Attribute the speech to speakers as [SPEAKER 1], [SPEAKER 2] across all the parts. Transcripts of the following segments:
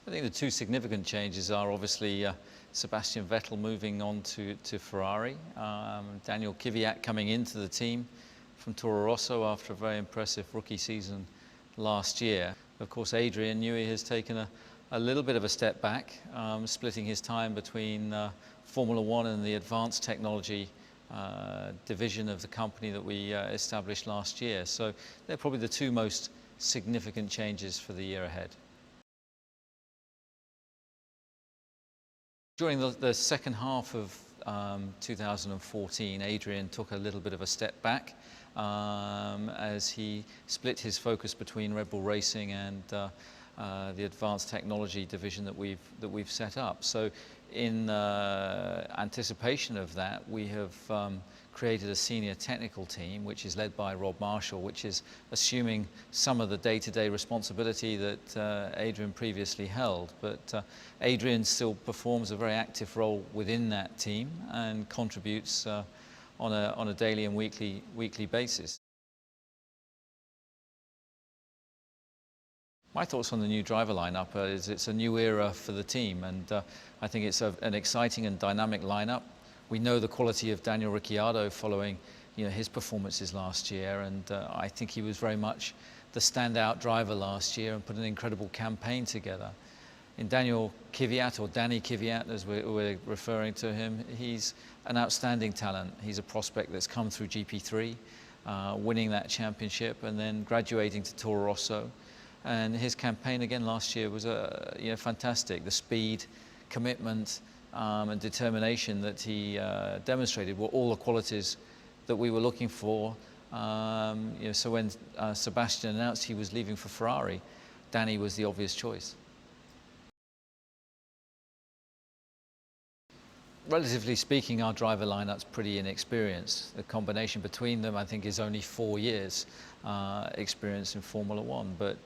[SPEAKER 1] I think the two significant changes are obviously Sebastian Vettel moving on to Ferrari, Daniil Kvyat coming into the team from Toro Rosso after a very impressive rookie season last year. Of course, Adrian Newey has taken a little bit of a step back, splitting his time between Formula One and the advanced technology division of the company that we established last year. So they're probably the two most significant changes for the year ahead. During the second half of 2014, Adrian took a little bit of a step back as he split his focus between Red Bull Racing and the advanced technology division that we've set up. So in anticipation of that, we have created a senior technical team which is led by Rob Marshall, which is assuming some of the day-to-day responsibility that Adrian previously held. But Adrian still performs a very active role within that team and contributes on a daily and weekly basis. My thoughts on the new driver lineup is it's a new era for the team, and I think it's an exciting and dynamic lineup. We know the quality of Daniil Ricciardo following his performances last year, and I think he was very much the standout driver last year and put an incredible campaign together. In Daniil Kvyat, or Danny Kvyat as we're referring to him, he's an outstanding talent. He's a prospect that's come through GP3, winning that championship and then graduating to Toro Rosso. And his campaign again last year was fantastic. The speed, commitment and determination that he demonstrated were all the qualities that we were looking for. So when Sebastian announced he was leaving for Ferrari, Danny was the obvious choice. Relatively speaking, our driver lineup's pretty inexperienced. The combination between them, I think, is only 4 years experience in Formula One. But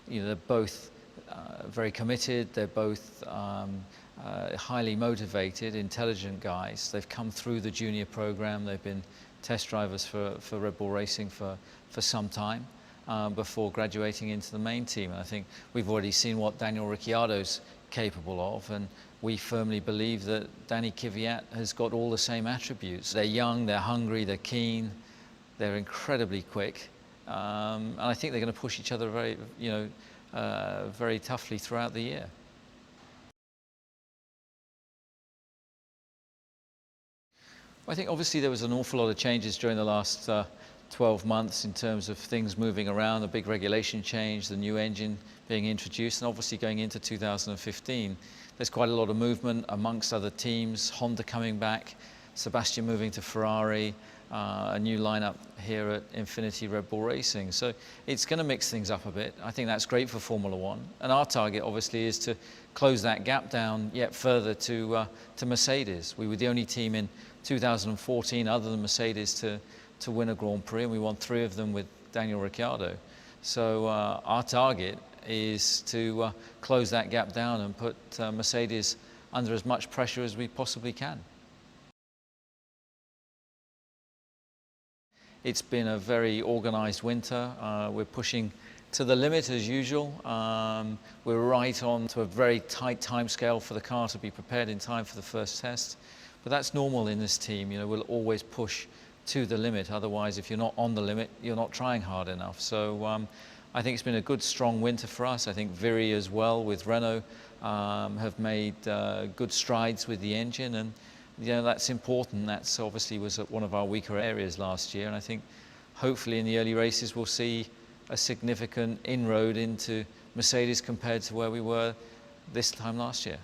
[SPEAKER 1] they're both very committed. They're both highly motivated, intelligent guys. They've come through the junior program. They've been test drivers for Red Bull Racing for some time before graduating into the main team. And I think we've already seen what Daniil Ricciardo's capable of, and we firmly believe that Danny Kvyat has got all the same attributes. They're young, they're hungry, they're keen, they're incredibly quick, and I think they're going to push each other very toughly throughout the year. I think obviously there was an awful lot of changes during the last 12 months in terms of things moving around, the big regulation change, the new engine being introduced, and obviously going into 2015. There's quite a lot of movement amongst other teams, Honda coming back, Sebastian moving to Ferrari, a new lineup here at Infinity Red Bull Racing. So it's going to mix things up a bit. I think that's great for Formula One. And our target obviously is to close that gap down yet further to Mercedes. We were the only team in 2014 other than Mercedes to win a Grand Prix, and we won 3 of them with Daniil Ricciardo. So our target is to close that gap down and put Mercedes under as much pressure as we possibly can. It's been a very organised winter. We're pushing to the limit as usual. We're right on to a very tight timescale for the car to be prepared in time for the first test. But that's normal in this team. We'll always push to the limit. Otherwise, if you're not on the limit, you're not trying hard enough. So I think it's been a good, strong winter for us. I think Viri as well with Renault have made good strides with the engine, and that's important. That's obviously was one of our weaker areas last year, and I think hopefully in the early races we'll see a significant inroad into Mercedes compared to where we were this time last year.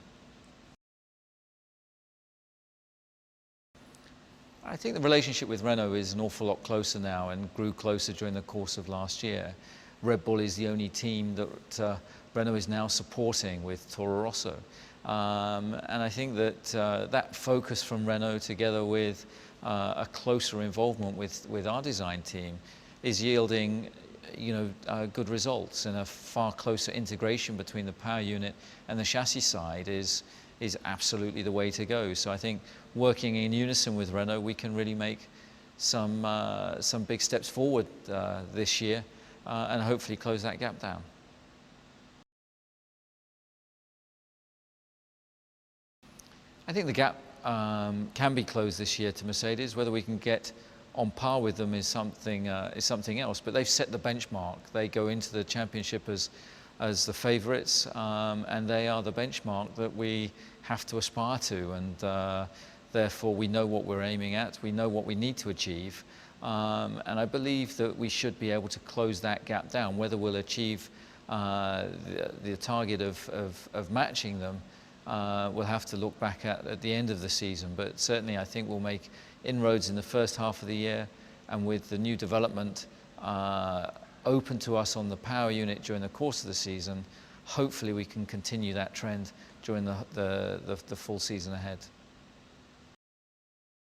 [SPEAKER 1] I think the relationship with Renault is an awful lot closer now and grew closer during the course of last year. Red Bull is the only team that Renault is now supporting with Toro Rosso. And I think that that focus from Renault together with a closer involvement with our design team is yielding good results, and a far closer integration between the power unit and the chassis side is absolutely the way to go. So I think working in unison with Renault, we can really make some big steps forward this year and hopefully close that gap down. I think the gap can be closed this year to Mercedes. Whether we can get on par with them is something else. But they've set the benchmark. They go into the championship as the favourites, and they are the benchmark that we have to aspire to. And therefore, we know what we're aiming at. We know what we need to achieve. And I believe that we should be able to close that gap down. Whether we'll achieve the target of matching them, we'll have to look back at the end of the season. But certainly I think we'll make inroads in the first half of the year, and with the new development open to us on the power unit during the course of the season, hopefully we can continue that trend during the full season ahead.